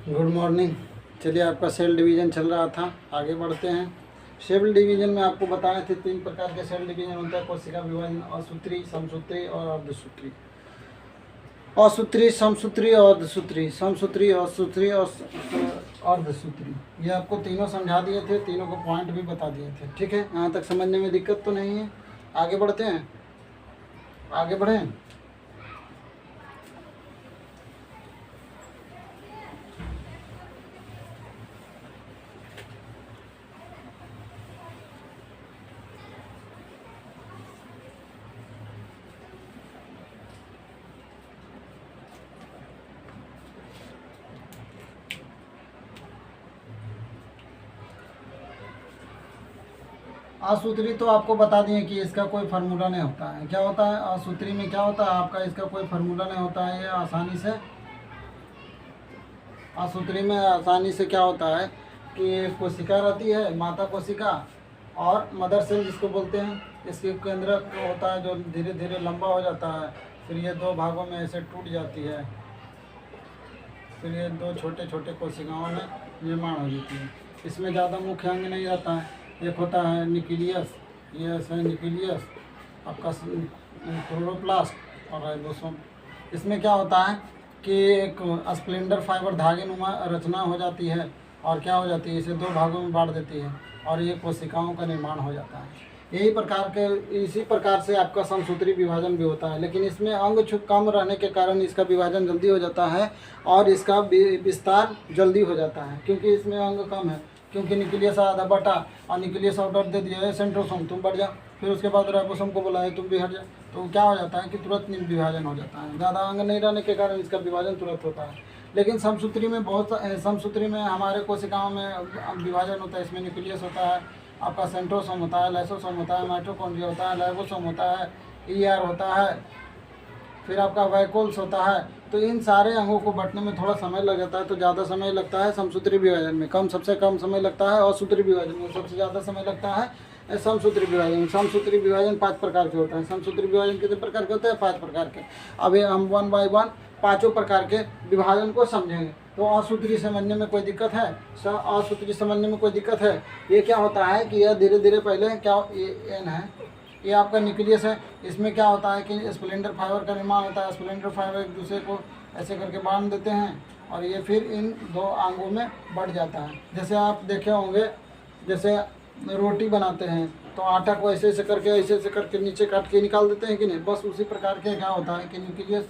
Good morning. चलिए, आपका cell division चल रहा था, आगे बढ़ते हैं। सेल डिवीज़न में आपको बताए थे 3 प्रकार के सेल डिवीज़न होता है: कोशिका विभाजन, असूत्री, समसूत्री और अर्धसूत्री। असूत्री, समसूत्री और अर्धसूत्री, समसूत्री, असूत्री और अर्धसूत्री, ये आपको तीनों समझा दिए थे, तीनों को पॉइंट भी बता दिए थे। ठीक है, यहाँ तक समझने में दिक्कत तो नहीं है। आगे बढ़ते हैं, आगे बढ़ें। असूत्री तो आपको बता दिए कि इसका कोई फार्मूला नहीं होता है। क्या होता है असूत्री में? क्या होता है आपका? इसका कोई फार्मूला नहीं होता है। ये आसानी से असूत्री में आसानी से क्या होता है कि कोशिका रहती है, माता कोशिका, और मदर सेल जिसको बोलते हैं। इसके केंद्रक होता है जो धीरे धीरे लंबा हो जाता है, फिर ये 2 भागों में ऐसे टूट जाती है, फिर ये 2 छोटे छोटे कोशिकाओं में निर्माण हो जाती है। इसमें ज़्यादा मुख्य अंग नहीं रहता है। एक होता है न्यूक्लियस, ये है न्यूक्लियस आपका, क्लोरोप्लास्ट और राइबोसोम। इसमें क्या होता है कि एक स्प्लेंडर फाइबर धागे नुमा रचना हो जाती है, और क्या हो जाती है, इसे 2 भागों में बांट देती है, और ये कोशिकाओं का निर्माण हो जाता है। यही प्रकार के इसी प्रकार से आपका समसूत्री विभाजन भी होता है, लेकिन इसमें अंग कम रहने के कारण इसका विभाजन जल्दी हो जाता है और इसका विस्तार जल्दी हो जाता है, क्योंकि इसमें अंग कम है। क्योंकि न्यूक्लियस आधा बटा और न्यूक्लियस ऑर्डर दे दिया है सेंट्रोसोम, तुम बढ़ जा, फिर उसके बाद राइबोसोम को बोला है तुम भी हट जा, तो क्या हो जाता है कि तुरंत विभाजन हो जाता है। ज़्यादा अंग नहीं रहने के कारण इसका विभाजन तुरंत होता है। लेकिन समसूत्री में समसूत्री में हमारे कोशिकाओं में विभाजन होता है। इसमें न्यूक्लियस होता है, आपका सेंट्रोसोम होता है, लाइसोसोम होता है, माइटोकॉन्ड्रिया होता है, राइबोसोम होता है, ईआर होता है, फिर आपका वैकोल्स होता है। तो इन सारे अंगों को बंटने में थोड़ा समय लग जाता है, तो ज़्यादा समय लगता है समसूत्री विभाजन में, सबसे कम समय लगता है असूत्री विभाजन में, सबसे ज़्यादा समय लगता है समसूत्री विभाजन में। समसूत्री विभाजन 5 प्रकार के होता है। समसूत्री विभाजन कितने प्रकार के होते हैं? 5 प्रकार के। अभी हम 1 बाय 1 पाँचों प्रकार के विभाजन को समझेंगे। तो असूत्री समझने में कोई दिक्कत है? असूत्री समझने में कोई दिक्कत है? ये क्या होता है कि यह धीरे धीरे पहले क्या, ये एन है, ये आपका न्यूक्लियस है। इसमें क्या होता है कि स्प्लेंडर फाइबर का निर्माण होता है। स्प्लेंडर फाइबर एक दूसरे को ऐसे करके बांध देते हैं, और ये फिर इन 2 अंगों में बढ़ जाता है। जैसे आप देखे होंगे, जैसे रोटी बनाते हैं तो आटा को ऐसे ऐसे करके नीचे काट के निकाल देते हैं कि नहीं, बस उसी प्रकार के क्या होता है कि न्यूक्लियस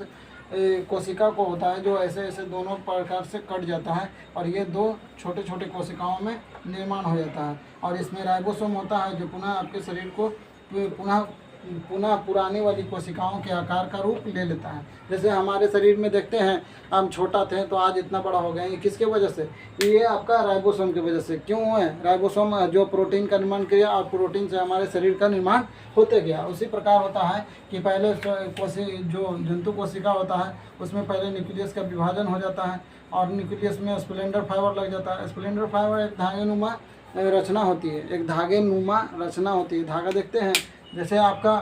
कोशिका को होता है जो ऐसे ऐसे दोनों प्रकार से कट जाता है, और ये 2 छोटे छोटे कोशिकाओं में निर्माण हो जाता है। और इसमें राइबोसोम होता है जो पुनः आपके शरीर को पुनः पुराने वाली कोशिकाओं के आकार का रूप ले लेता है। जैसे हमारे शरीर में देखते हैं, हम छोटा थे तो आज इतना बड़ा हो गए। ये किसके वजह से? ये आपका राइबोसोम की वजह से। क्यों है? राइबोसोम जो प्रोटीन का निर्माण किया, और प्रोटीन से हमारे शरीर का निर्माण होते गया। उसी प्रकार होता है कि पहले जो जंतु कोशिका होता है उसमें पहले न्यूक्लियस का विभाजन हो जाता है, और न्यूक्लियस में स्प्लेंडर फाइबर लग जाता है। स्प्लेंडर फाइबर एक धागेनुमा रचना होती है, एक धागे नुमा रचना होती है। धागा देखते हैं, जैसे आपका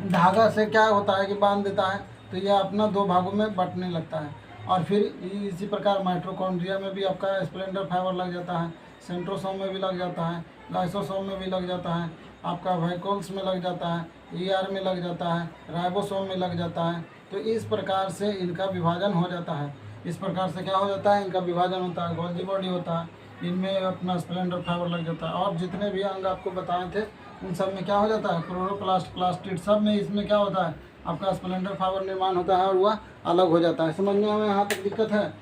धागा से क्या होता है कि बांध देता है, तो यह अपना 2 भागों में बंटने लगता है। और फिर इसी प्रकार माइटोकॉन्ड्रिया में भी आपका स्प्लेंडर फाइबर लग जाता है, सेंट्रोसोम में भी लग जाता है, लाइसोसोम में भी लग जाता है, आपका वैकोल्स में लग जाता है, ईआर में लग जाता है, राइबोसोम में लग जाता है। तो इस प्रकार से इनका विभाजन हो जाता है। इस प्रकार से क्या हो जाता है, इनका विभाजन होता है। गोल्जी बॉडी होता है, इनमें अपना स्प्लेंडर फाइबर लग जाता है। और जितने भी अंग आपको बताए थे उन सब में क्या हो जाता है, क्लोरोप्लास्ट, प्लास्टिड, सब में इसमें क्या होता है, आपका स्प्लेंडर फाइबर निर्माण होता है और वह अलग हो जाता है। समझने में यहाँ तक दिक्कत है?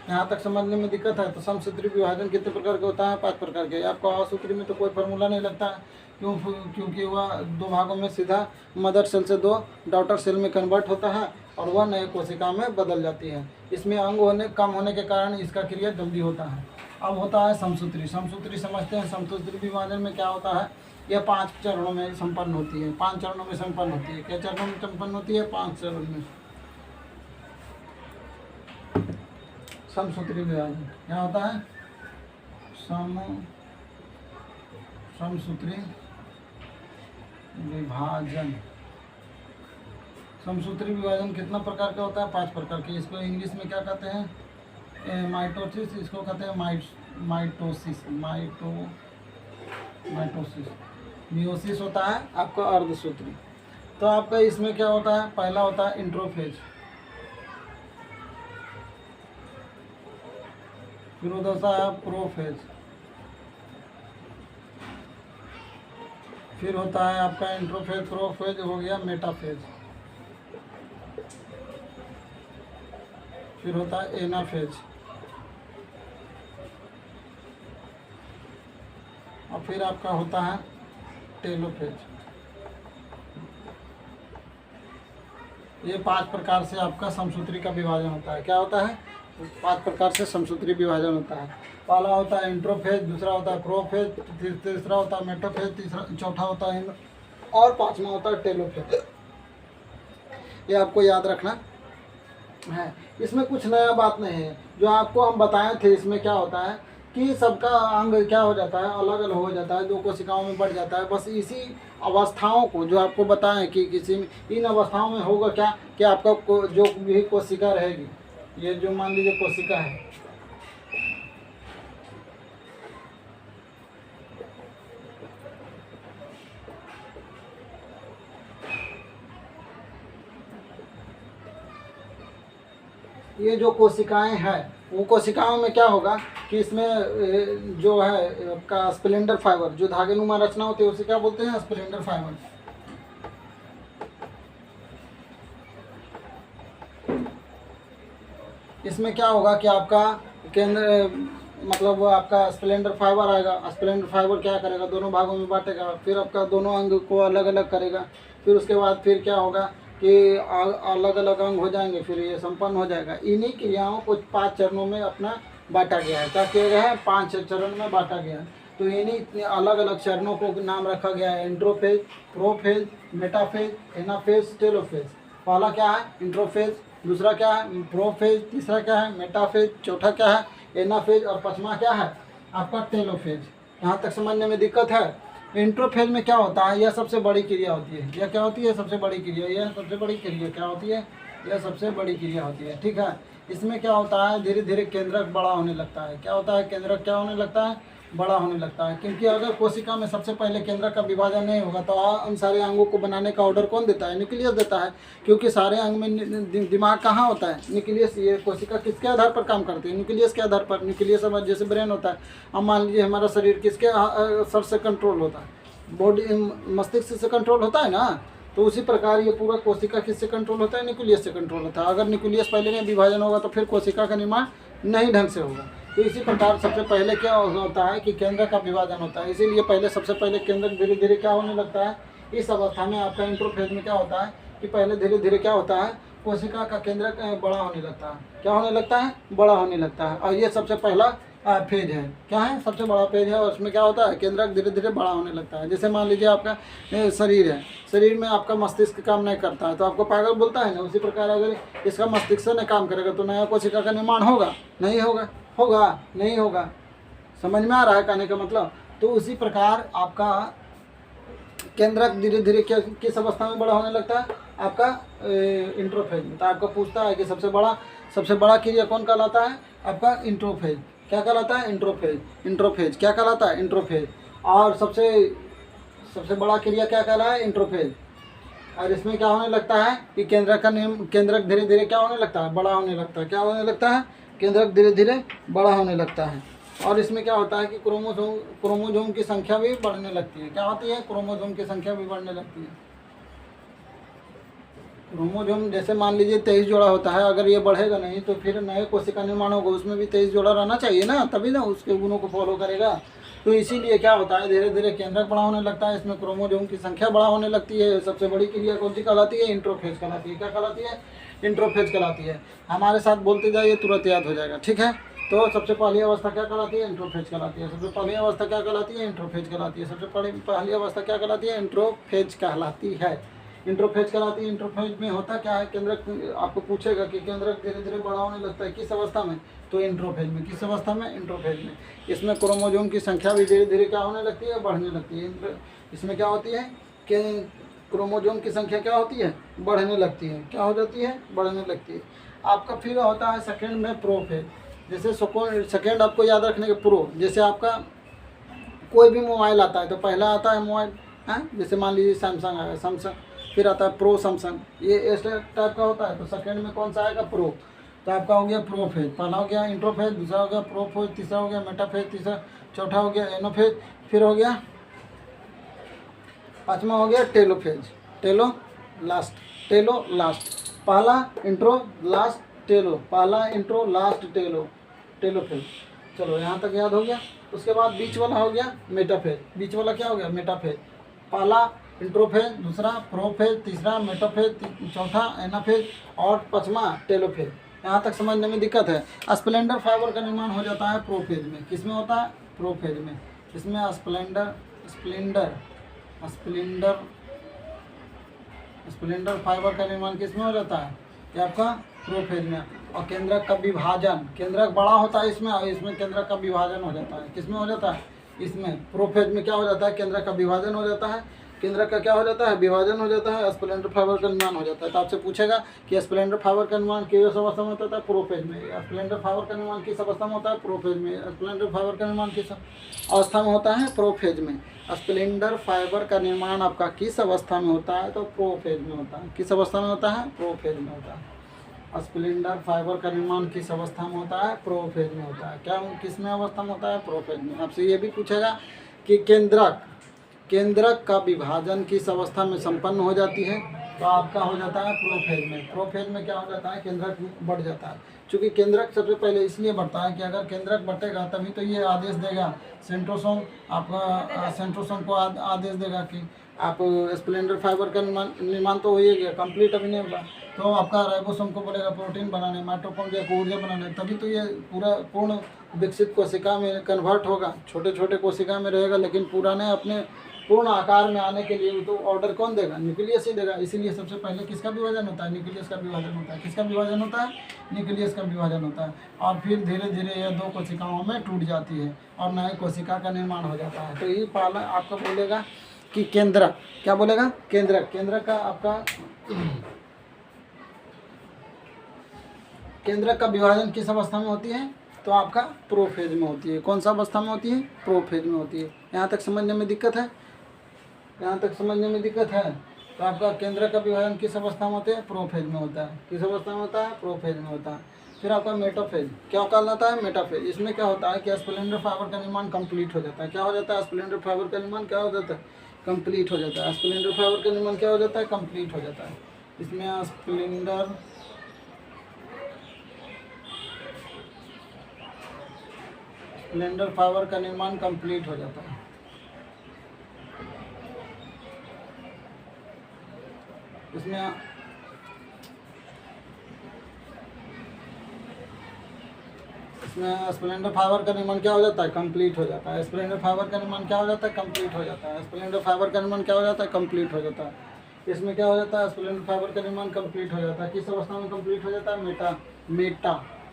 यहाँ तक समझने में दिक्कत है? तो समसूत्री विभाजन कितने प्रकार का होता है? 5 प्रकार के। आपको असूत्री में तो कोई फार्मूला नहीं लगता है, क्योंकि वह 2 भागों में सीधा मदर सेल से 2 डॉटर सेल में कन्वर्ट होता है, और वह नए कोशिका में बदल जाती है। इसमें अंग कम होने के कारण इसका क्रिया जल्दी होता है। अब होता है समसूत्री। समसूत्री समझते हैं। समसूत्री विभाजन में क्या होता है, यह 5 चरणों में संपन्न होती है। 5 चरणों में संपन्न होती है। क्या चरणों में संपन्न होती है? 5 चरणों में समसूत्री विभाजन क्या होता है, समसूत्री विभाजन। समसूत्री विभाजन कितना प्रकार का होता है? 5 प्रकार के। इसको इंग्लिश में क्या कहते हैं? माइटोसिस, इसको कहते हैं माइटोसिस। माइटोसिस। मियोसिस होता है आपका अर्धसूत्री। तो आपका इसमें क्या होता है, पहला होता है इंट्रोफेज, फिर होता है प्रोफेज, फिर होता है आपका इंट्रोफेज, प्रोफेज हो गया मेटाफेज, फिर होता है एनाफेज, और फिर आपका होता है टेलोफेज। ये 5 प्रकार से आपका समसूत्री का विभाजन होता है। क्या होता है, 5 प्रकार से समसूत्री विभाजन होता है। पहला होता है इंट्रोफेज, दूसरा होता है प्रोफेज, तीसरा होता है मेटाफेज, चौथा होता है और 5वां होता है टेलोफेज। ये आपको याद रखना है। इसमें कुछ नया बात नहीं है, जो आपको हम बताए थे। इसमें क्या होता है कि सबका अंग क्या हो जाता है, अलग अलग हो जाता है, 2 कोशिकाओं में बढ़ जाता है। बस इसी अवस्थाओं को जो आपको बताएं कि किसी में इन अवस्थाओं में होगा क्या कि आपका जो भी कोशिका रहेगी, ये जो मान लीजिए कोशिका है, ये जो कोशिकाएं हैं, वो कोशिकाओं में क्या होगा कि इसमें जो है आपका स्प्लेंडर फाइबर, जो धागेनुमा रचना होती है, उसे क्या बोलते हैं, स्प्लेंडर फाइबर। इसमें क्या होगा कि आपका केंद्र मतलब आपका स्प्लेंडर फाइबर आएगा। स्प्लेंडर फाइबर क्या करेगा, दोनों भागों में बांटेगा, फिर आपका दोनों अंग को अलग अलग करेगा। फिर उसके बाद फिर क्या होगा कि अलग अलग अंग हो जाएंगे, फिर ये संपन्न हो जाएगा। इन्हीं क्रियाओं को 5 चरणों में अपना बांटा गया है। क्या किया गया है, 5 चरण में बांटा गया है। तो इन्हीं अलग अलग चरणों को नाम रखा गया है, इंट्रोफेज, प्रोफेज, मेटाफेज, एनाफेज, टेलोफेज। पहला क्या है, इंट्रोफेज, दूसरा क्या है, प्रोफेज, तीसरा क्या है, मेटाफेज, चौथा क्या है, एनाफेज, और 5वां क्या है आपका टेलोफेज। यहाँ तक समझने में दिक्कत है। इंट्रोफेज में क्या होता है, यह सबसे बड़ी क्रिया होती है। यह क्या होती है, सबसे बड़ी क्रिया। यह सबसे बड़ी क्रिया क्या होती है, यह सबसे बड़ी क्रिया होती है। ठीक है, इसमें क्या होता है, धीरे धीरे केंद्रक बड़ा होने लगता है। क्या होता है, केंद्रक क्या होने लगता है, बड़ा होने लगता है। क्योंकि अगर कोशिका में सबसे पहले केंद्रक का विभाजन नहीं होगा तो उन सारे अंगों को बनाने का ऑर्डर कौन देता है, न्यूक्लियस देता है। क्योंकि सारे अंग में दिमाग कहाँ होता है, न्यूक्लियस। ये कोशिका किसके आधार पर काम करती है, न्यूक्लियस के आधार पर। न्यूक्लियस हमारे जैसे ब्रेन होता है। अब मान लीजिए हमारा शरीर किसके सर से कंट्रोल होता है, बॉडी मस्तिष्क से कंट्रोल होता है ना। तो उसी प्रकार ये पूरा कोशिका किससे कंट्रोल होता है, न्यूक्लियस से कंट्रोल होता है। अगर न्यूक्लियस पहले नहीं विभाजन होगा तो फिर कोशिका का निर्माण नहीं ढंग से होगा। तो इसी प्रकार सबसे पहले क्या होता है कि केंद्र का विभाजन होता है। इसीलिए पहले सबसे पहले केंद्र धीरे धीरे क्या होने लगता है, इस अवस्था में आपका इंट्रोफेज में क्या होता है कि पहले धीरे धीरे क्या होता है, कोशिका का केंद्र बड़ा होने लगता है। क्या होने लगता है, बड़ा होने लगता है। और ये सबसे पहला फेज है। क्या है, सबसे बड़ा फेज है। और उसमें क्या होता है, केंद्रक धीरे धीरे बड़ा होने लगता है। जैसे मान लीजिए आपका शरीर है, शरीर में आपका मस्तिष्क काम नहीं करता है तो आपको पागल बोलता है ना। उसी प्रकार अगर इसका मस्तिष्क नहीं काम करेगा तो नया कोशिका का निर्माण होगा, नहीं होगा, होगा नहीं होगा। समझ में आ रहा है कहने का मतलब। तो उसी प्रकार आपका केंद्रक धीरे धीरे किस अवस्था में बड़ा होने लगता है, आपका इंट्रोफेज में। तो आपका पूछता है कि सबसे बड़ा क्रिया कौन कहलाता है, आपका इंट्रोफेज। क्या कहलाता है, इंट्रोफेज। इंट्रोफेज क्या कहलाता है, इंट्रोफेज। और सबसे बड़ा क्रिया क्या कहला है, इंट्रोफेज। और इसमें क्या होने लगता है कि केंद्रक धीरे धीरे क्या होने लगता है, बड़ा होने लगता है। क्या होने लगता है, केंद्रक धीरे धीरे बड़ा होने लगता है। और इसमें क्या होता है कि क्रोमोसोम की संख्या भी बढ़ने लगती है। क्या होती है, क्रोमोसोम की संख्या भी बढ़ने लगती है। क्रोमोसोम जैसे मान लीजिए 23 जोड़ा होता है, अगर ये बढ़ेगा नहीं तो फिर नए कोशिका निर्माण होगा, उसमें भी 23 जोड़ा रहना चाहिए ना, तभी ना उसके गुणों को फॉलो करेगा। तो इसीलिए क्या होता है, धीरे धीरे केंद्रक बड़ा होने लगता है, इसमें क्रोमोसोम की संख्या बड़ा होने लगती है। सबसे बड़ी क्रिया कौन सी कहलाती है, इंट्रोफेज कहलाती है। क्या कहलाती है, इंट्रोफेज कहलाती है। हमारे साथ बोलते जाइए, तुरंत याद हो जाएगा। ठीक है, तो सबसे पहली अवस्था क्या कहलाती है, इंट्रोफेज कहलाती है। सबसे पहली अवस्था क्या कहलाती है, इंट्रोफेज कहलाती है। सबसे पहली अवस्था क्या कहलाती है, इंट्रोफेज कहलाती है। इंट्रोफेज कहलाती है। इंट्रोफेज में होता क्या है, केंद्रक आपको पूछेगा कि केंद्रक धीरे धीरे बड़ा होने लगता है किस अवस्था में, तो इंट्रोफेज में। किस अवस्था में, इंट्रोफेज में। इसमें क्रोमोसोम की संख्या भी धीरे धीरे क्या होने लगती है, बढ़ने लगती है। इसमें क्या होती है कि क्रोमोसोम की संख्या क्या होती है, बढ़ने लगती है। क्या हो जाती है, बढ़ने लगती है। आपका फिर होता है सेकेंड में प्रोफेज। जैसे सेकेंड आपको याद रखने के प्रो, जैसे आपका कोई भी मोबाइल आता है तो पहला आता है मोबाइल, हाँ, जैसे मान लीजिए सैमसंग आया सैमसंग, फिर आता है प्रो सैमसंग, ये इस टाइप का होता है। तो सेकेंड में कौन सा आएगा? प्रो। तो आपका हो गया प्रो फेज, पहला हो गया इंट्रो फेज, दूसरा हो गया प्रो फेज, तीसरा हो गया मेटा फेज, तीसरा चौथा हो गया एनो फेज, फिर हो गया पाँचवा हो गया टेलो फेज, टेलो लास्ट, टेलो लास्ट, पहला इंट्रो लास्ट टेलो, पहला इंट्रो लास्ट टेलो, टेलो फेज। चलो यहाँ तक याद हो गया। उसके बाद बीच वाला हो गया मेटा फेज, बीच वाला क्या हो गया? Meta phase. पहला इंट्रो फेज, दूसरा प्रो फेज, तीसरा मेटा फेज, चौथा एना फेज और पाँचवा टेलो फेज। यहाँ तक समझने में दिक्कत है? स्प्लेंडर फाइबर का निर्माण हो जाता है प्रो फेज में। किस में होता है? प्रो फेज में। इसमें स्प्लेंडर स्प्लेंडर फाइबर का निर्माण किस में हो जाता है? ये आपका प्रो फेज में। और केंद्रक का विभाजन, केंद्रक बड़ा होता है इसमें, और इसमें केंद्रक का विभाजन हो जाता है। किस में हो जाता है? इसमें प्रो फेज में क्या हो जाता है? केंद्रक का विभाजन हो जाता है। केंद्रक का क्या हो जाता है? विभाजन हो जाता है, स्प्लेंडर फाइबर का निर्माण हो जाता है। तो आपसे पूछेगा कि स्प्लेंडर फाइबर का निर्माण किस अवस्था में होता है? प्रो फेज में। स्प्लेंडर फाइबर का निर्माण किस अवस्था में होता है? प्रो फेज में। स्प्लेंडर फाइबर का निर्माण किस अवस्था में होता है? प्रो फेज में। स्प्लेंडर फाइबर का निर्माण आपका किस अवस्था में होता है? तो प्रो फेज में होता है। किस अवस्था में होता है? प्रो फेज में होता है। स्प्लेंडर फाइबर का निर्माण किस अवस्था में होता है? प्रो फेज में होता है। क्या किस में अवस्था में होता है? प्रो फेज में। आपसे ये भी पूछेगा कि केंद्रक का विभाजन किस अवस्था में संपन्न हो जाती है? तो आपका हो जाता है प्रो फेज में। प्रो फेज में क्या हो जाता है? केंद्रक बढ़ जाता है। चूँकि केंद्रक सबसे पहले इसलिए बढ़ता है कि अगर केंद्रक बढ़ेगा तभी तो ये आदेश देगा सेंट्रोसोम, आपका सेंट्रोसोम को आदेश देगा कि आप स्प्लेंडर फाइबर का निर्माण तो हो ही गया, कंप्लीट अभी नहीं हुआ, तो आपका राइबोसोम को बोलेगा प्रोटीन बनाने, माइटोकॉन्ड्रिया को ऊर्जा बनाने, तभी तो ये पूरा पूर्ण विकसित कोशिका में कन्वर्ट होगा। छोटे छोटे कोशिका में रहेगा, लेकिन पुराने अपने पूर्ण आकार में आने के लिए तो ऑर्डर कौन देगा? न्यूक्लियस ही देगा। इसीलिए सबसे पहले किसका विभाजन होता है? न्यूक्लियस का विभाजन होता है। किसका विभाजन होता है? न्यूक्लियस का विभाजन होता है। और फिर धीरे धीरे यह दो कोशिकाओं में टूट जाती है और नए कोशिका का निर्माण हो जाता है। तो ये पहला आपका बोलेगा कि केंद्रक, क्या बोलेगा? केंद्रक का आपका केंद्रक का विभाजन किस अवस्था में होती है? तो आपका प्रो फेज में होती है। कौन सा अवस्था में होती है? प्रो फेज में होती है। यहाँ तक समझने में दिक्कत है? यहाँ तक समझने में दिक्कत है? तो आपका केंद्रक का विभाजन किस अवस्था में होते हैं? प्रो फेज में होता है। किस अवस्था में होता है? प्रो फेज में होता है। फिर आपका मेटाफेज, क्या कहलाता है? मेटाफेज। इसमें क्या होता है कि स्प्लेंडर फाइबर का निर्माण कंप्लीट हो जाता है। क्या हो जाता है? स्प्लेंडर फाइबर का निर्माण क्या हो जाता है? कंप्लीट हो जाता है। स्प्लेंडर फाइबर का निर्माण क्या हो जाता है? कंप्लीट हो जाता है। इसमें स्प्लेंडर फाइबर का निर्माण कंप्लीट हो जाता है। इसमें स्प्लेंडर फाइबर का निर्माण क्या हो जाता है? कंप्लीट हो जाता है। स्प्लेंडर फाइबर का निर्माण क्या हो जाता है? कंप्लीट हो जाता है। स्प्लेंडर फाइबर का निर्माण क्या हो जाता है? कंप्लीट हो जाता है। इसमें क्या हो जाता है? स्प्लेंडर फाइबर का निर्माण कंप्लीट हो जाता है। किस अवस्था में कंप्लीट हो जाता है?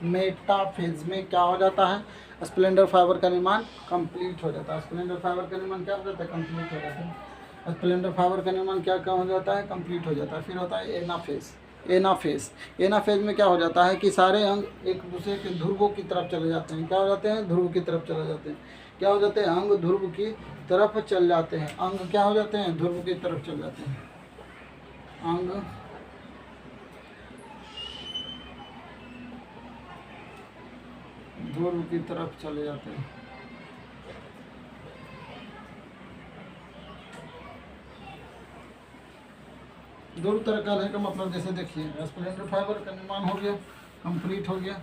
मेटा फेज में क्या हो जाता है? स्प्लेंडर फाइबर का निर्माण कंप्लीट हो जाता है। स्प्लेंडर फाइबर का निर्माण क्या हो जाता है? कंप्लीट हो जाता है। स्प्लेंडर फाइबर का निर्माण क्या हो जाता है? कंप्लीट हो जाता है। फिर होता है एना फेज में क्या हो जाता है कि सारे अंग एक दूसरे के ध्रुवों की तरफ चले जाते हैं। क्या हो जाते हैं? ध्रुव की तरफ चले जाते हैं। क्या हो जाते हैं? अंग ध्रुव की तरफ चल जाते हैं। अंग क्या हो जाते हैं? ध्रुव की तरफ चल जाते हैं। अंग ध्रुव की तरफ चले जाते हैं। ध्रुव तरह कहने का मतलब जैसे देखिए स्प्लेंडर फाइबर का निर्माण हो गया, कंप्लीट हो गया,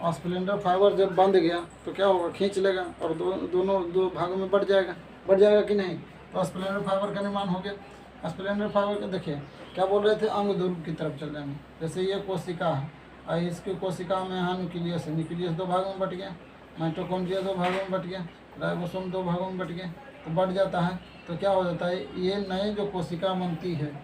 और स्प्लेंडर फाइबर जब बंध गया तो क्या होगा? खींच लेगा और दोनों दो भागों में बढ़ जाएगा कि नहीं? तो स्प्लेंडर फाइबर का निर्माण हो गया। स्प्लेंडर फाइबर का देखिए क्या बोल रहे थे? अंग ध्रुव की तरफ चल जाएंगे। जैसे ये कोशिका है और इसकी कोशिका में यहाँ न्यूक्लियस है, न्यूक्लियस दो भागों में बट गया, माइटोकॉन्ड्रिया दो भागों में बट गया, राइबोसोम दो भागों में बट गया, तो बढ़ जाता है। तो क्या हो जाता है? ये नए जो कोशिका बनती है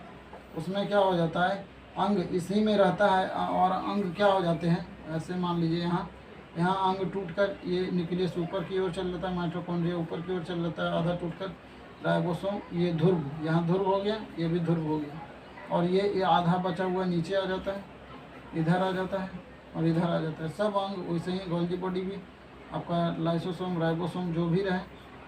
उसमें क्या हो जाता है? अंग इसी में रहता है और अंग क्या हो जाते हैं? ऐसे मान लीजिए यहाँ अंग टूटकर ये न्यूक्लियस ऊपर की ओर चल लेता है, माइटोकॉन्ड्रिया ऊपर की ओर चल लेता है, आधा टूटकर राइबोसोम, ये ध्रुव, यहाँ ध्रुव हो गया, ये भी ध्रुव हो गया, और ये आधा बचा हुआ नीचे आ जाता है, इधर आ जाता है, और इधर आ जाता है। सब अंग वैसे ही गोल्गी बॉडी भी आपका लाइसोसोम राइबोसोम जो भी रहे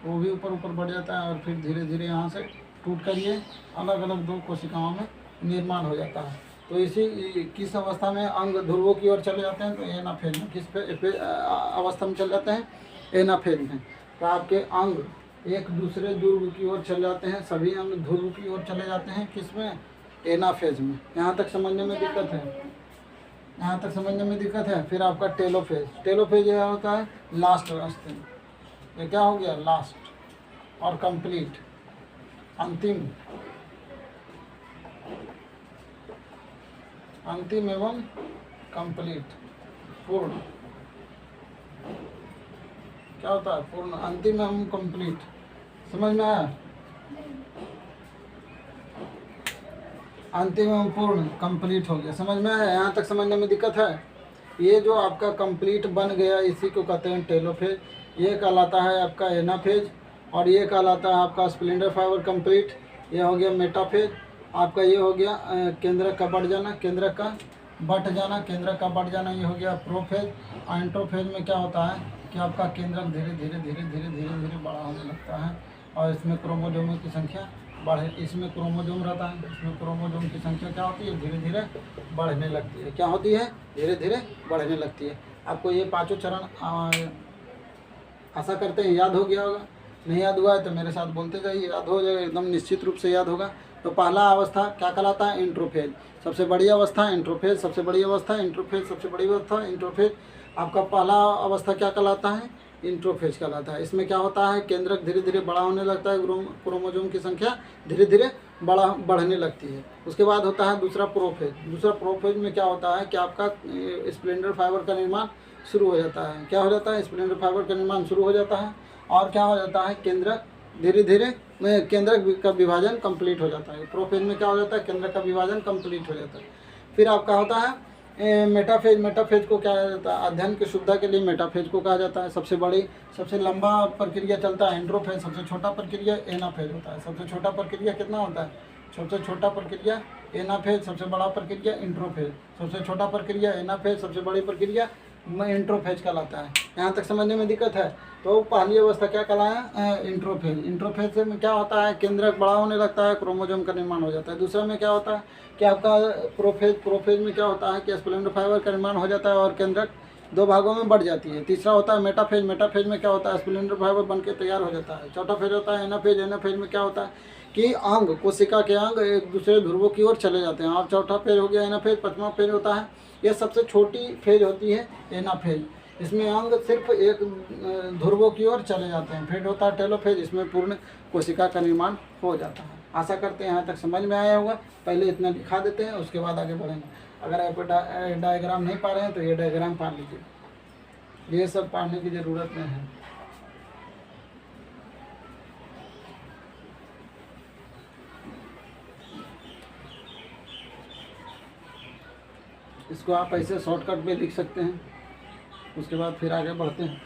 वो भी ऊपर ऊपर बढ़ जाता है और फिर धीरे धीरे यहाँ से टूट कर ये अलग अलग 2 कोशिकाओं में निर्माण हो जाता है। तो इसी किस अवस्था में अंग ध्रुवों की ओर चले जाते हैं? तो एनाफेज में। किस अवस्था में चले जाते हैं? एनाफेज में। तो आपके अंग एक दूसरे ध्रुव की ओर चले जाते हैं, सभी अंग ध्रुव की ओर चले जाते हैं। किस में? एनाफेज में। यहाँ तक समझने में दिक्कत है? यहाँ तक समझने में दिक्कत है? फिर आपका टेलोफेज। टेलोफेज यह होता है लास्ट रास्ते में। ये क्या हो गया? लास्ट और कंप्लीट, अंतिम, अंतिम एवं कंप्लीट, पूर्ण। क्या होता है? पूर्ण, अंतिम एवं कंप्लीट। समझ में आया? अंतिम एवं पूर्ण, कंप्लीट हो गया। समझ में आया? यहाँ तक समझने में दिक्कत है? ये जो आपका कंप्लीट बन गया इसी को कहते हैं टेलोफेज। ये कहलाता है आपका एनाफेज और ये कहलाता है आपका स्प्लेंडर फाइबर कंप्लीट। ये हो गया मेटाफेज। आपका ये हो गया केंद्रक का बढ़ जाना, केंद्रक का बट जाना, केंद्रक का बढ़ जाना, ये हो गया प्रोफेज। एंट्रोफेज में क्या होता है कि आपका केंद्रक धीरे धीरे धीरे धीरे धीरे धीरे बड़ा होने लगता है और इसमें क्रोमोसोमों की संख्या बढ़े। इसमें क्रोमोसोम रहता है, इसमें क्रोमोसोम की संख्या क्या होती है? धीरे धीरे बढ़ने लगती है। क्या होती है? धीरे धीरे बढ़ने लगती है। आपको ये 5 चरण आशा करते हैं याद हो गया होगा। नहीं याद हुआ है तो मेरे साथ बोलते जाइए, याद हो जाएगा, एकदम निश्चित रूप से याद होगा। तो पहला अवस्था क्या कहलाता है? इंट्रोफेज। सबसे बड़ी अवस्था इंट्रोफेज, सबसे बड़ी अवस्था इंट्रोफेज, सबसे बड़ी अवस्था इंट्रोफेज। आपका पहला अवस्था क्या कहलाता है? इंट्रोफेज कहलाता है। इसमें क्या होता है? केंद्रक धीरे धीरे बड़ा होने लगता है, क्रोमोसोम की संख्या धीरे धीरे बढ़ने लगती है। उसके बाद होता है दूसरा प्रोफेज। दूसरा प्रोफेज में क्या होता है कि आपका स्प्लेंडर फाइबर का निर्माण शुरू हो जाता है। क्या हो जाता है? स्प्लेंडर फाइबर का निर्माण शुरू हो जाता है और क्या हो जाता है? केंद्रक धीरे धीरे केंद्रक का विभाजन कंप्लीट हो जाता है। प्रोफेज में क्या हो जाता है? केंद्रक का विभाजन कंप्लीट हो जाता है। फिर आपका होता है मेटाफेज। मेटाफेज को क्या कहा जाता है? अध्ययन की सुविधा के लिए मेटाफेज को कहा जाता है। सबसे बड़ी सबसे लंबा प्रक्रिया चलता है इंट्रोफेज। सबसे छोटा प्रक्रिया एनाफेज होता है। सबसे छोटा प्रक्रिया कितना होता है? सबसे छोटा प्रक्रिया एनाफेज, सबसे बड़ा प्रक्रिया इंट्रोफेज। सबसे छोटा प्रक्रिया एनाफेज, सबसे बड़ी प्रक्रिया इंट्रोफेज कहलाता है। यहाँ तक समझने में दिक्कत है? तो पहली अवस्था क्या कहलाया? इंट्रोफेज। इंट्रोफेज में क्या होता है? केंद्रक बड़ा होने लगता है, क्रोमोसोम का निर्माण हो जाता है। दूसरा में क्या होता है कि आपका प्रोफेज। प्रोफेज में क्या होता है कि स्प्लेंडर फाइबर का निर्माण हो जाता है और केंद्रक 2 भागों में बढ़ जाती है। तीसरा होता है मेटाफेज। मेटाफेज में क्या होता है? स्प्लेंडर फाइबर बन के तैयार हो जाता है। चौथा फेज होता है एनाफेज। एनाफेज में क्या होता है कि अंग, कोशिका के अंग एक दूसरे ध्रुवों की ओर चले जाते हैं। और चौथा फेज हो गया एनाफेज। 5वां फेज होता है, यह सबसे छोटी फेज होती है एनाफेज। इसमें अंग सिर्फ एक ध्रुवों की ओर चले जाते हैं। फिर होता है टेलोफेज। इसमें पूर्ण कोशिका का निर्माण हो जाता है। आशा करते हैं यहाँ तक समझ में आया होगा। पहले इतना दिखा देते हैं, उसके बाद आगे बढ़ेंगे। अगर आप डायग्राम नहीं पा रहे हैं तो ये डायग्राम पढ़ लीजिए, ये सब पढ़ने की ज़रूरत नहीं है। इसको आप ऐसे शॉर्टकट में लिख सकते हैं, उसके बाद फिर आगे बढ़ते हैं।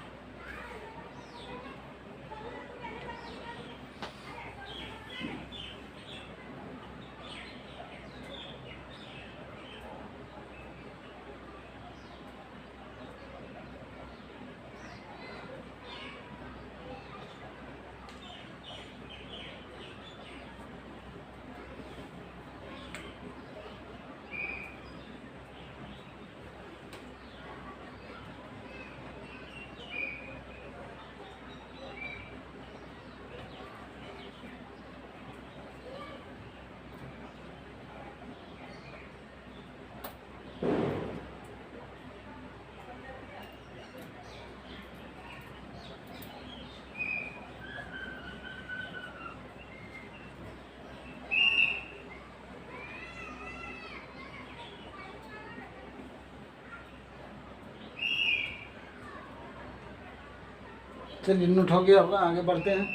चलिए नोट हो गया होगा, आगे बढ़ते हैं।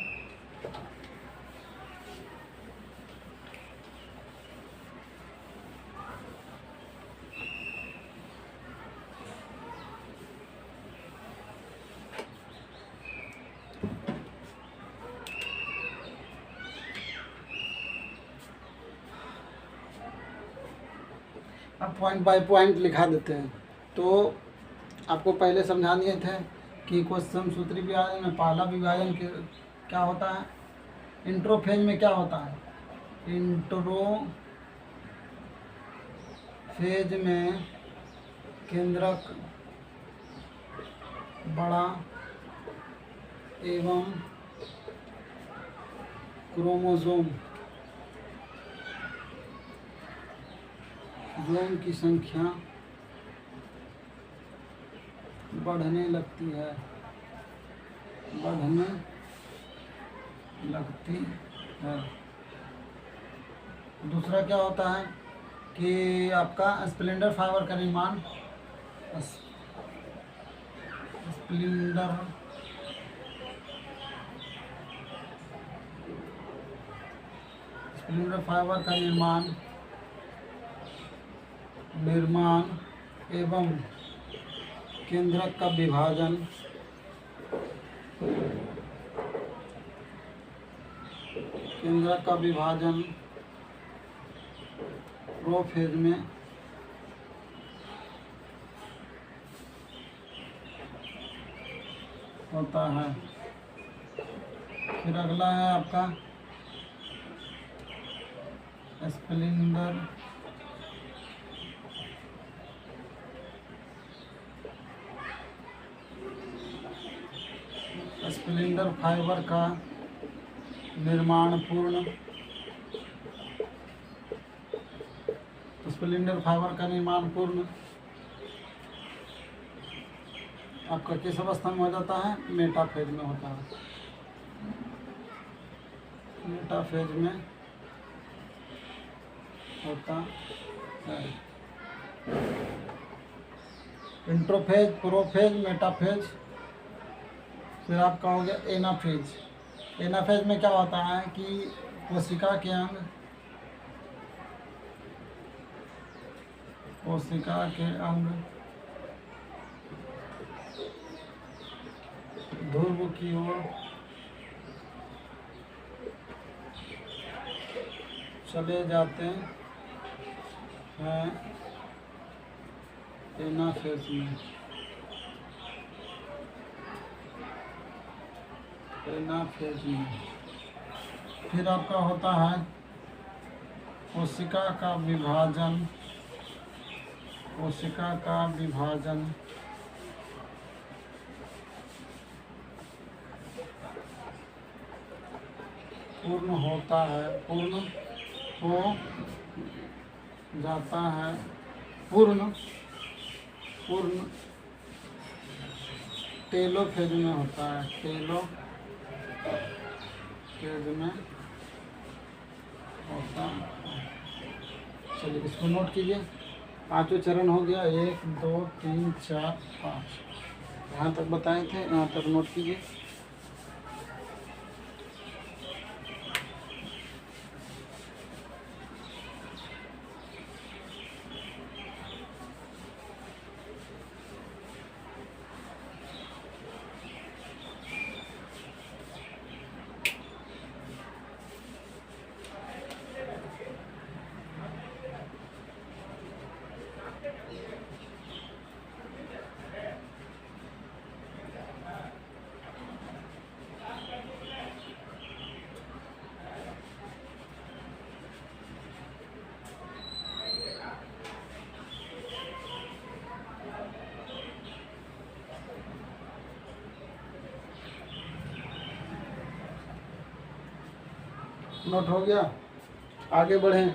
अब पॉइंट बाय पॉइंट लिखा देते हैं। तो आपको पहले समझा दिए थे कि कुछ समसूत्री विभाजन में पहला विभाजन क्या होता है, इंट्रोफेज में क्या होता है, इंट्रोफेज में केंद्रक बड़ा एवं क्रोमोसोम की संख्या बढ़ने लगती है। दूसरा क्या होता है कि आपका स्प्लेंडर फाइबर का निर्माण स्प्लेंडर फाइबर का निर्माण एवं केंद्रक का विभाजन प्रोफेज में होता है। फिर अगला है आपका स्प्लेंडर फाइबर का निर्माण पूर्ण आपका किस अवस्था में हो जाता है, मेटाफेज में होता है। मेटाफेज में होता है। इंट्रोफेज, प्रोफेज, मेटाफेज। फिर आपका हो गया एनाफेज। एनाफेज में क्या होता है कि कोशिका के अंग ध्रुव की ओर चले जाते हैं एनाफेज में। फिर आपका होता है कोशिका का विभाजन पूर्ण हो जाता है। टेलोफेज में होता है। चलिए इसको नोट कीजिए। 5वां चरण हो गया, 1 2 3 4 5, यहाँ तक बताए थे, यहाँ तक नोट कीजिए। नोट हो गया, आगे बढ़ें।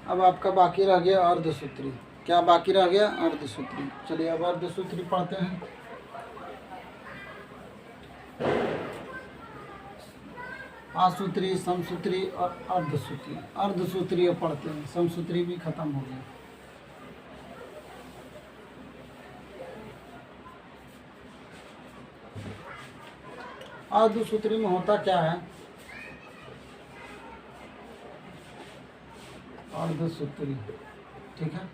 अब आपका बाकी रह गया अर्धसूत्री। क्या बाकी रह गया? अर्धसूत्री। चलिए अब अर्धसूत्री पढ़ते हैं। आसूत्री, समसूत्री और अर्धसूत्री। अर्धसूत्री पढ़ते हैं, समसूत्री भी खत्म हो गया। अर्धसूत्री में होता क्या है? अर्धसूत्री, ठीक है।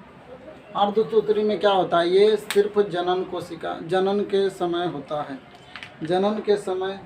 अर्धसूत्री में क्या होता है, ये सिर्फ जनन कोशिका, जनन के समय होता है, जनन के समय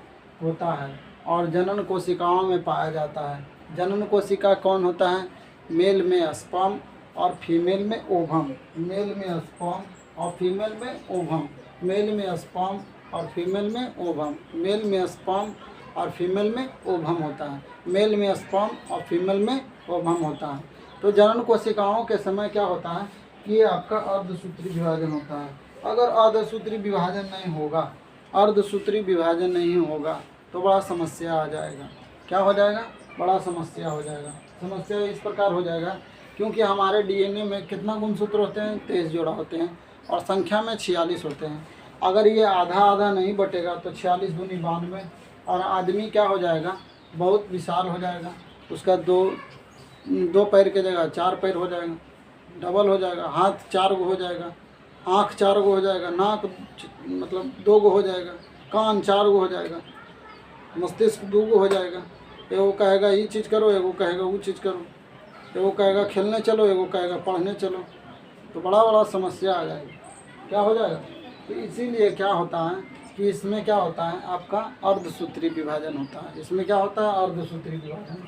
होता है और जनन कोशिकाओं में पाया जाता है। जनन कोशिका कौन होता है, मेल में स्पर्म और फीमेल में ओवम, मेल में स्पर्म और फीमेल में ओवम, मेल में स्पर्म और फीमेल में ओवम, मेल में स्पर्म और फीमेल में ओवम होता है, मेल में स्पर्म और फीमेल में ओवम होता है। तो जनन कोशिकाओं के समय क्या होता है कि आपका अर्धसूत्री विभाजन होता है। अगर अर्धसूत्री विभाजन नहीं होगा, अर्धसूत्री विभाजन नहीं होगा तो बड़ा समस्या आ जाएगा। क्या हो जाएगा, बड़ा समस्या हो जाएगा। समस्या इस प्रकार हो जाएगा क्योंकि हमारे डीएनए में कितना गुणसूत्र होते हैं, 23 जोड़ा होते हैं और संख्या में 46 होते हैं। अगर ये आधा आधा नहीं बटेगा तो 46 दूनी 92 और आदमी क्या हो जाएगा, बहुत विशाल हो जाएगा। उसका दो पैर के जगह 4 पैर हो जाएगा, डबल हो जाएगा, हाथ 4 गो हो जाएगा, आँख 4 गो हो जाएगा, नाक मतलब 2 गो हो जाएगा, कान 4 गो हो जाएगा, मस्तिष्क 2 गो हो जाएगा। एगो कहेगा ये चीज़ करो, एगो कहेगा वो चीज़ करो, एगो कहेगा खेलने चलो, एगो कहेगा पढ़ने चलो, तो बड़ा समस्या आ जाएगी। क्या हो जाएगा, तो इसीलिए क्या होता है कि इसमें क्या होता है, आपका अर्धसूत्री विभाजन होता है। इसमें क्या होता है, अर्धसूत्री विभाजन।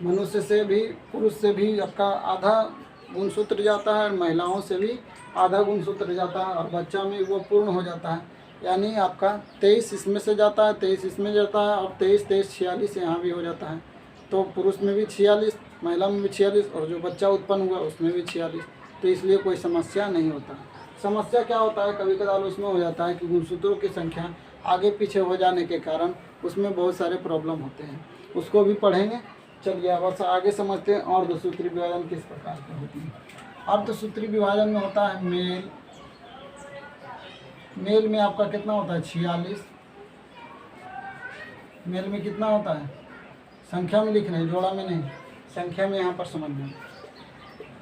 मनुष्य से भी, पुरुष से भी आपका आधा गुणसूत्र जाता है, महिलाओं से भी आधा गुणसूत्र जाता है और बच्चा में वो पूर्ण हो जाता है। यानी आपका 23 इसमें से जाता है, 23 इसमें जाता है और 23 46 यहाँ भी हो जाता है। तो पुरुष में भी 46, महिला में भी 46 और जो बच्चा उत्पन्न हुआ उसमें भी 46। तो इसलिए कोई समस्या नहीं होता। समस्या क्या होता है, कभी कदार उसमें हो जाता है कि गुणसूत्रों की संख्या आगे पीछे हो जाने के कारण उसमें बहुत सारे प्रॉब्लम होते हैं, उसको भी पढ़ेंगे। चलिए अब आगे समझते हैं अर्धसूत्री विभाजन किस प्रकार की होती है। अर्धसूत्री विभाजन में होता है मेल, मेल में आपका कितना होता है, 46। मेल में कितना होता है, संख्या में लिखना है, जोड़ा में नहीं, संख्या में यहाँ पर समझना है।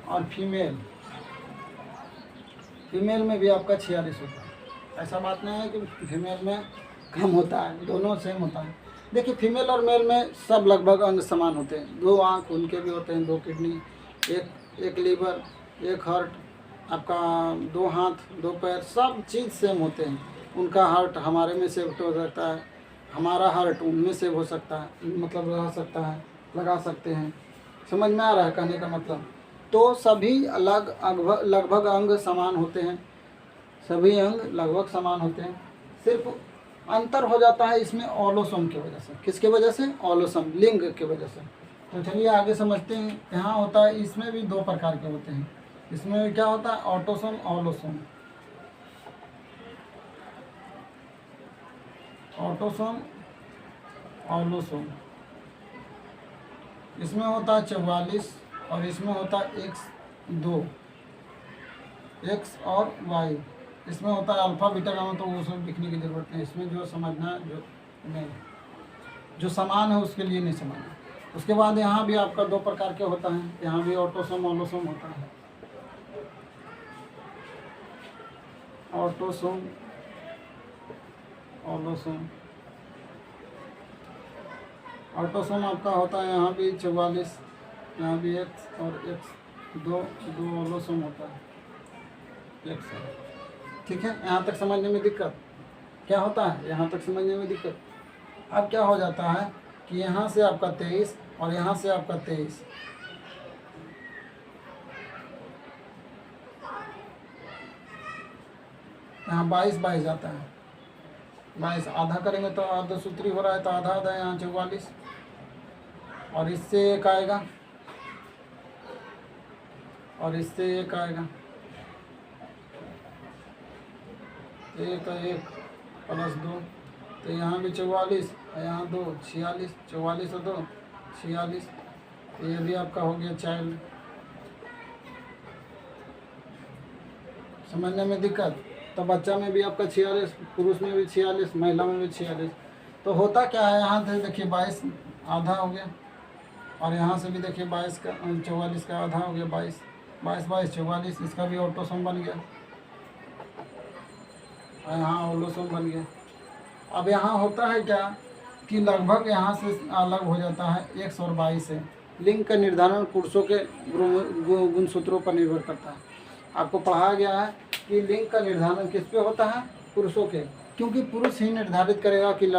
और फीमेल, फीमेल में भी आपका 46 होता है। ऐसा बात नहीं है कि फीमेल में कम होता है, दोनों सेम होता है। देखिए फीमेल और मेल में सब लगभग अंग समान होते हैं। 2 आँख उनके भी होते हैं, 2 किडनी, एक लीवर, 1 हार्ट, आपका 2 हाथ, 2 पैर, सब चीज़ सेम होते हैं। उनका हार्ट हमारे में सेव हो सकता है, हमारा हार्ट उनमें सेव हो सकता है, मतलब रह सकता है, लगा सकते हैं। समझ में आ रहा है कहने का मतलब। तो सभी लगभग अंग समान होते हैं, सभी अंग लगभग समान होते हैं। सिर्फ अंतर हो जाता है इसमें ऑलोसोम की वजह से। किसके वजह से, ऑलोसोम, लिंग की वजह से। तो चलिए आगे समझते हैं। यहाँ होता है, इसमें भी 2 प्रकार के होते हैं। इसमें क्या होता है, ऑटोसोम, ऑलोसोम। ऑटोसोम, ऑलोसोम। इसमें होता है 44 और इसमें होता है X2, X और Y। इसमें होता है अल्फ़ा बीटा गामा, तो वो सब लिखने की ज़रूरत नहीं। इसमें जो समझना है, जो नहीं, जो समान है उसके लिए नहीं समझना। उसके बाद यहाँ भी आपका 2 प्रकार के होता है, यहाँ भी ऑटोसोम, ऑलोसोम होता है। ऑटोसोम, ऑलोसोम। ऑटोसोम आपका होता है यहाँ भी 44, यहाँ भी X और X2, 2 ऑलोसोम होता है, X। ठीक है, यहाँ तक समझने में दिक्कत क्या होता है, यहाँ तक समझने में दिक्कत। अब क्या हो जाता है कि यहाँ से आपका 23 और यहाँ से आपका 23, यहाँ 22 आता है। 22 आधा करेंगे तो अर्धसूत्री हो रहा है, तो आधा आधा यहाँ 44 और इससे 1 आएगा और इससे 1 आएगा, 1 प्लस 2, तो यहाँ भी 44 और यहाँ 2, 46, 44 और 2 46। तो ये भी आपका हो गया चाइल्ड। समझने में दिक्कत। तो बच्चा में भी आपका 46, पुरुष में भी 46, महिला में भी 46। तो होता क्या है, यहाँ से देखिए 22 आधा हो गया और यहाँ से भी देखिए 22 का 44 का आधा हो गया, 22 22 44। इसका भी ऑटोसोम बन गया और यहाँ ऑलोसोम बन गया। अब यहाँ होता है क्या कि लगभग यहाँ से अलग हो जाता है X और Y से। लिंग का निर्धारण पुरुषों के गुणसूत्रों पर निर्भर करता है। आपको पढ़ाया गया है कि लिंग का निर्धारण किस पे होता है, पुरुषों के, क्योंकि पुरुष ही निर्धारित करेगा कि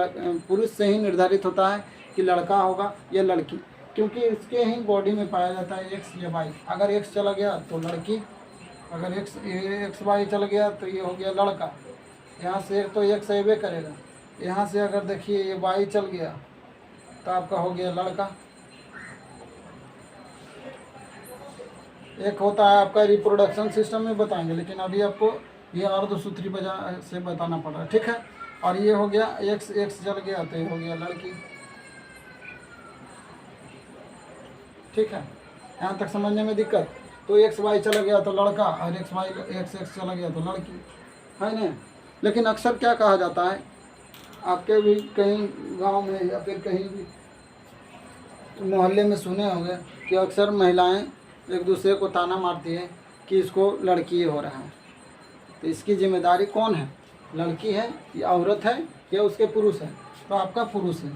पुरुष से ही निर्धारित होता है कि लड़का होगा या लड़की, क्योंकि इसके ही बॉडी में पाया जाता है एक्स या वाई। अगर एक्स चला गया तो लड़की, अगर एक्स वाई चल गया तो ये हो गया लड़का। यहाँ से तो एक्स अबे करेगा, यहाँ से अगर देखिए ये वाई चल गया तो आपका हो गया लड़का। एक होता है आपका रिप्रोडक्शन सिस्टम में बताएंगे, लेकिन अभी आपको ये अर्धसूत्री वजह से बताना पड़ रहा है, ठीक है। और ये हो गया एक्स चल गया तो ये हो गया लड़की, ठीक है। यहाँ तक समझने में दिक्कत? तो एक्स वाई चला गया तो लड़का और एक्स चला गया तो लड़की, है ना। लेकिन अक्सर क्या कहा जाता है, आपके भी कहीं गांव में या फिर कहीं भी मोहल्ले में सुने होंगे कि अक्सर महिलाएं एक दूसरे को ताना मारती है कि इसको लड़की हो रहा है। तो इसकी जिम्मेदारी कौन है, लड़की है या औरत है या उसके पुरुष है? तो आपका पुरुष है,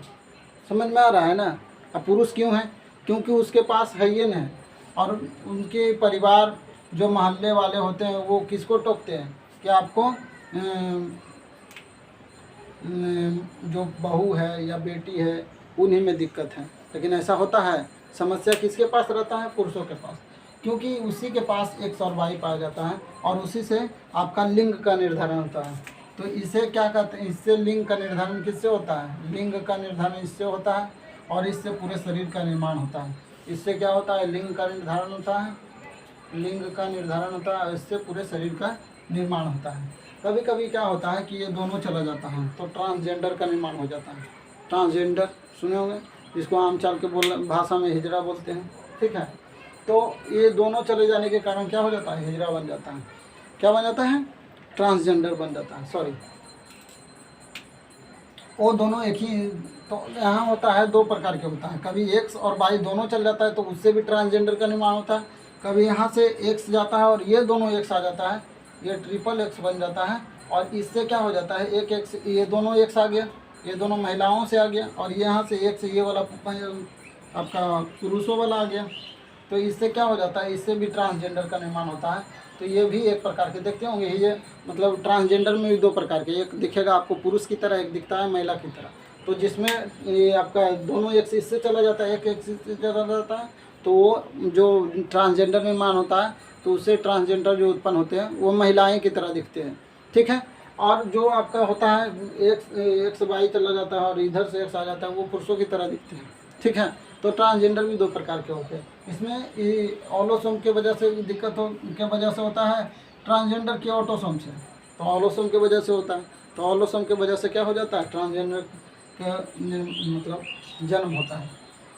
समझ में आ रहा है ना। अब पुरुष क्यों है? क्योंकि उसके पास हय्यन है और उनके परिवार जो मोहल्ले वाले होते हैं वो किसको टोकते हैं कि आपको जो बहू है या बेटी है उन्हीं में दिक्कत है। लेकिन ऐसा होता है, समस्या किसके पास रहता है, पुरुषों के पास, क्योंकि उसी के पास एक्स और वाई पाया जाता है और उसी से आपका लिंग का निर्धारण होता है। तो इसे क्या कहते हैं, इससे लिंग का निर्धारण किससे होता है, लिंग का निर्धारण इससे होता है और इससे पूरे शरीर का निर्माण होता है। इससे क्या होता है, लिंग का निर्धारण होता है, लिंग का निर्धारण होता है, इससे पूरे शरीर का निर्माण होता है। कभी कभी क्या होता है कि ये दोनों चला जाता है तो ट्रांसजेंडर का निर्माण हो जाता है। ट्रांसजेंडर सुने होंगे, जिसको आमचाल के भाषा में हिजड़ा बोलते हैं, ठीक है। तो ये दोनों चले जाने के कारण क्या हो जाता है, हिजड़ा बन जाता है। क्या बन जाता है, ट्रांसजेंडर बन जाता है, सॉरी। वो दोनों एक ही, तो यहाँ होता है दो प्रकार के होता है, कभी एक्स और वाई दोनों चल जाता है तो उससे भी ट्रांसजेंडर का निर्माण होता है। कभी यहाँ से एक्स जाता है और ये दोनों एक्स आ जाता है, ये ट्रिपल एक्स बन जाता है। और इससे क्या हो जाता है, एक एक्स, ये दोनों एक्स आ गया, ये दोनों महिलाओं से आ गया, और यहाँ से एक्स ये वाला आपका पुरुषों वाला आ गया। तो इससे क्या हो जाता है, इससे भी ट्रांसजेंडर का निर्माण होता है। तो ये भी एक प्रकार के देखते होंगे, ये मतलब ट्रांसजेंडर में भी दो प्रकार के, एक दिखेगा आपको पुरुष की तरह, एक दिखता है महिला की तरह। तो जिसमें ये आपका दोनों एक्स इससे चला जाता है, एक एक्स इससे चला जाता है, तो वो जो ट्रांसजेंडर निर्माण होता है तो उससे ट्रांसजेंडर जो उत्पन्न होते हैं वो महिलाएं की तरह दिखते हैं, ठीक है। और जो आपका होता है एक्स वाई चला जाता है और इधर से एक्स आ जाता है, वो पुरुषों की तरह दिखते हैं, ठीक है। तो ट्रांसजेंडर भी दो प्रकार के होते हैं। इसमें ऑलोसोम के वजह से दिक्कत के वजह से होता है, ट्रांसजेंडर के ऑटोसोम से, तो ऑलोसोम के वजह से होता है। तो ऑलोसोम के वजह से क्या हो जाता है, ट्रांसजेंडर का मतलब जन्म होता है।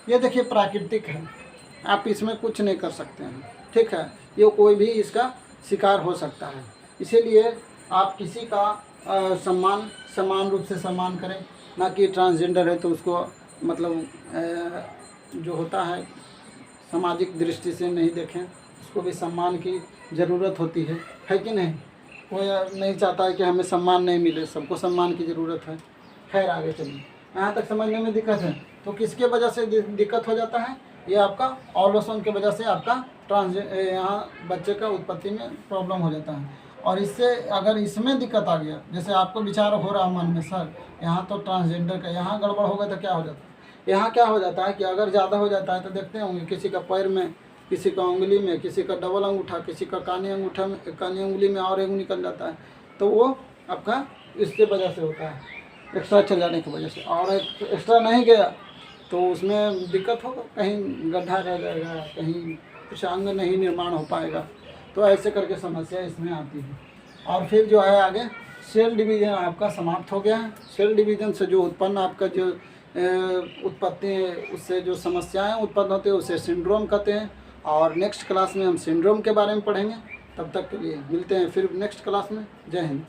ये देखिए प्राकृतिक है, आप इसमें कुछ नहीं कर सकते हैं, ठीक है। ये कोई भी इसका शिकार हो सकता है, इसीलिए आप किसी का सम्मान समान रूप से सम्मान करें, ना कि ट्रांसजेंडर है तो उसको मतलब जो होता है सामाजिक दृष्टि से नहीं देखें, उसको भी सम्मान की ज़रूरत होती है कि नहीं। कोई नहीं चाहता है कि हमें सम्मान नहीं मिले, सबको सम्मान की ज़रूरत है। खैर आगे चलिए, यहाँ तक समझने में दिक्कत है। तो किसके वजह से दिक्कत हो जाता है, ये आपका ऑलोसोम के वजह से आपका यहाँ बच्चे का उत्पत्ति में प्रॉब्लम हो जाता है। और इससे अगर इसमें दिक्कत आ गया, जैसे आपको विचार हो रहा मन में, सर यहाँ तो ट्रांसजेंडर का यहाँ गड़बड़ होगा तो क्या हो जाता है, यहाँ क्या हो जाता है कि अगर ज़्यादा हो जाता है तो देखते होंगे किसी का पैर में, किसी का उंगली में, किसी का डबल अंगूठा, किसी का कानी अंगूठा में, कानी उंगली में और एक निकल जाता है। तो वो आपका इसके वजह से होता है, एक्स्ट्रा चल जाने की वजह से। और एक्स्ट्रा नहीं गया तो उसमें दिक्कत होगा, कहीं गड्ढा रह जाएगा, कहीं कुछ अंग नहीं निर्माण हो पाएगा। तो ऐसे करके समस्या इसमें आती है। और फिर जो है आगे सेल डिवीज़न आपका समाप्त हो गया है। सेल डिवीज़न से जो उत्पन्न आपका जो उत्पत्ति है, उससे जो समस्याएं उत्पन्न होती है उसे सिंड्रोम कहते हैं। और नेक्स्ट क्लास में हम सिंड्रोम के बारे में पढ़ेंगे। तब तक के लिए मिलते हैं फिर नेक्स्ट क्लास में। जय हिंद।